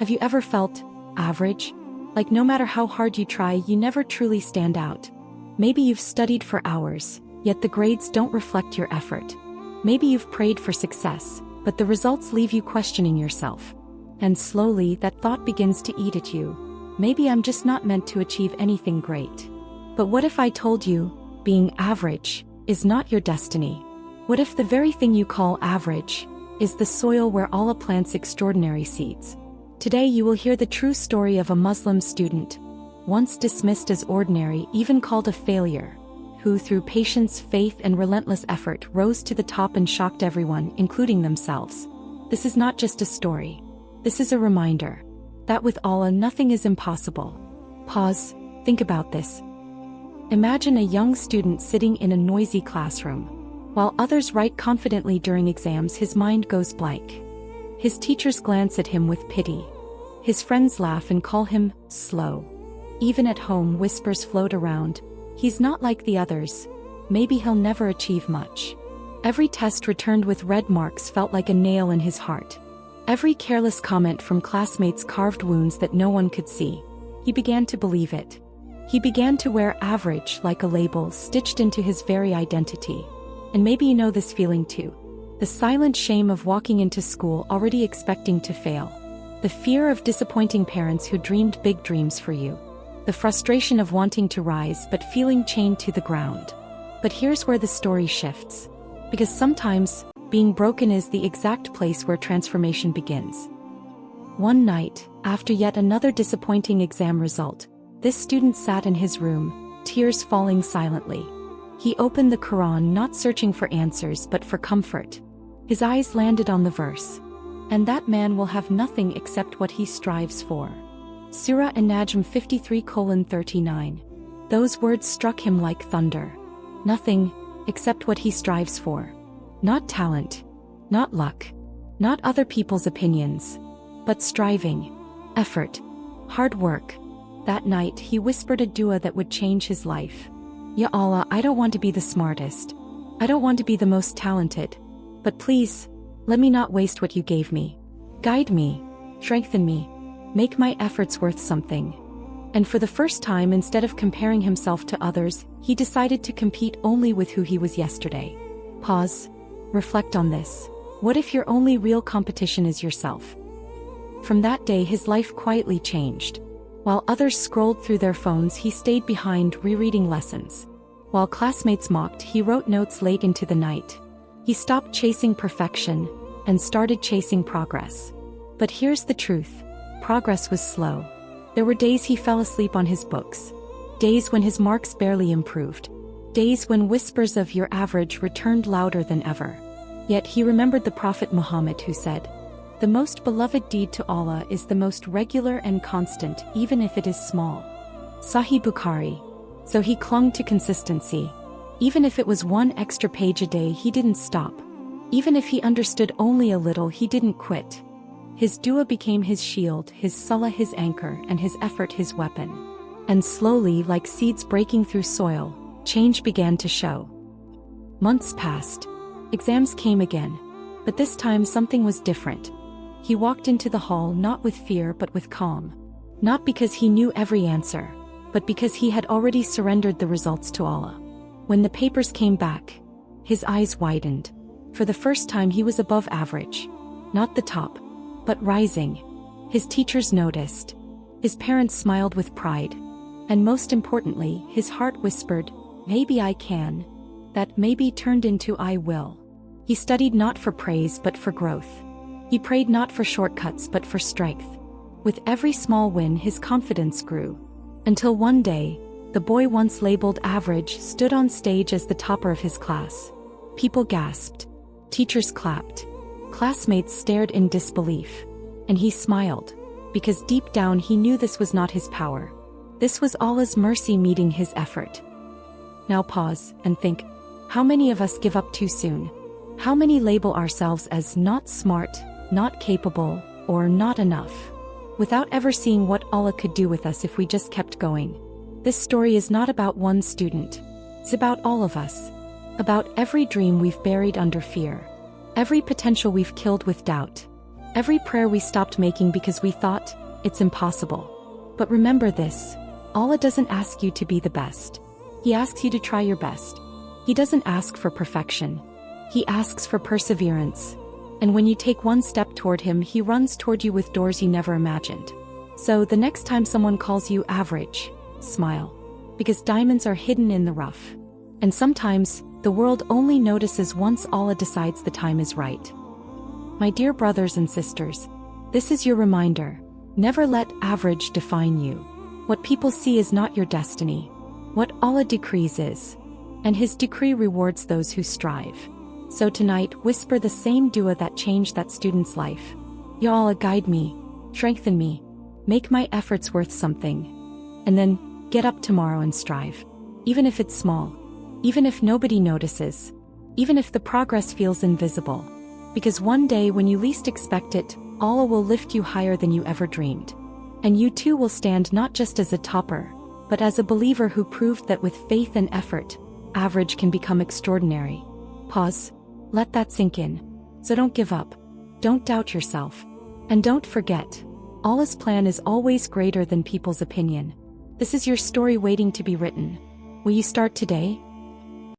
Have you ever felt average? Like no matter how hard you try, you never truly stand out. Maybe you've studied for hours, yet the grades don't reflect your effort. Maybe you've prayed for success, but the results leave you questioning yourself. And slowly, that thought begins to eat at you. Maybe I'm just not meant to achieve anything great. But what if I told you, being average is not your destiny? What if the very thing you call average is the soil where Allah plants extraordinary seeds? Today you will hear the true story of a Muslim student, once dismissed as ordinary, even called a failure, who through patience, faith and relentless effort rose to the top and shocked everyone, including themselves. This is not just a story. This is a reminder that with Allah nothing is impossible. Pause, think about this. Imagine a young student sitting in a noisy classroom. While others write confidently during exams, his mind goes blank. His teachers glance at him with pity. His friends laugh and call him slow. Even at home, whispers float around. He's not like the others. Maybe he'll never achieve much. Every test returned with red marks felt like a nail in his heart. Every careless comment from classmates carved wounds that no one could see. He began to believe it. He began to wear average like a label stitched into his very identity. And maybe you know this feeling too. The silent shame of walking into school already expecting to fail. The fear of disappointing parents who dreamed big dreams for you. The frustration of wanting to rise but feeling chained to the ground. But here's where the story shifts. Because sometimes, being broken is the exact place where transformation begins. One night, after yet another disappointing exam result, this student sat in his room, tears falling silently. He opened the Quran, not searching for answers but for comfort. His eyes landed on the verse. And that man will have nothing except what he strives for. Surah An-Najm 53:39. Those words struck him like thunder. Nothing, except what he strives for. Not talent, not luck, not other people's opinions, but striving, effort, hard work. That night he whispered a dua that would change his life. Ya Allah, I don't want to be the smartest. I don't want to be the most talented. But please, let me not waste what you gave me. Guide me, strengthen me, make my efforts worth something. And for the first time, instead of comparing himself to others, he decided to compete only with who he was yesterday. Pause, reflect on this. What if your only real competition is yourself? From that day his life quietly changed. While others scrolled through their phones, he stayed behind rereading lessons. While classmates mocked, he wrote notes late into the night. He stopped chasing perfection and started chasing progress. But here's the truth. Progress was slow. There were days he fell asleep on his books. Days when his marks barely improved. Days when whispers of "you're average" returned louder than ever. Yet he remembered the Prophet Muhammad, who said, "The most beloved deed to Allah is the most regular and constant, even if it is small." Sahih Bukhari. So he clung to consistency. Even if it was one extra page a day, he didn't stop. Even if he understood only a little, he didn't quit. His dua became his shield, his salah his anchor, and his effort his weapon. And slowly, like seeds breaking through soil, change began to show. Months passed. Exams came again. But this time something was different. He walked into the hall not with fear but with calm. Not because he knew every answer, but because he had already surrendered the results to Allah. When the papers came back, his eyes widened. For the first time he was above average. Not the top, but rising. His teachers noticed. His parents smiled with pride. And most importantly, his heart whispered, "Maybe I can." That maybe turned into "I will." He studied not for praise but for growth. He prayed not for shortcuts but for strength. With every small win his confidence grew. Until one day, the boy once labeled average stood on stage as the topper of his class. People gasped. Teachers clapped. Classmates stared in disbelief. And he smiled. Because deep down he knew this was not his power. This was Allah's mercy meeting his effort. Now pause and think. How many of us give up too soon? How many label ourselves as not smart, not capable, or not enough, without ever seeing what Allah could do with us if we just kept going? This story is not about one student. It's about all of us. About every dream we've buried under fear. Every potential we've killed with doubt. Every prayer we stopped making because we thought, it's impossible. But remember this, Allah doesn't ask you to be the best. He asks you to try your best. He doesn't ask for perfection. He asks for perseverance. And when you take one step toward Him, He runs toward you with doors you never imagined. So the next time someone calls you average, smile. Because diamonds are hidden in the rough. And sometimes, the world only notices once Allah decides the time is right. My dear brothers and sisters, this is your reminder. Never let average define you. What people see is not your destiny. What Allah decrees is. And His decree rewards those who strive. So tonight, whisper the same dua that changed that student's life. Ya Allah, guide me, strengthen me, make my efforts worth something. And then, get up tomorrow and strive. Even if it's small. Even if nobody notices. Even if the progress feels invisible. Because one day when you least expect it, Allah will lift you higher than you ever dreamed. And you too will stand not just as a topper, but as a believer who proved that with faith and effort, average can become extraordinary. Pause. Let that sink in. So don't give up. Don't doubt yourself. And don't forget, Allah's plan is always greater than people's opinion. This is your story waiting to be written. Will you start today?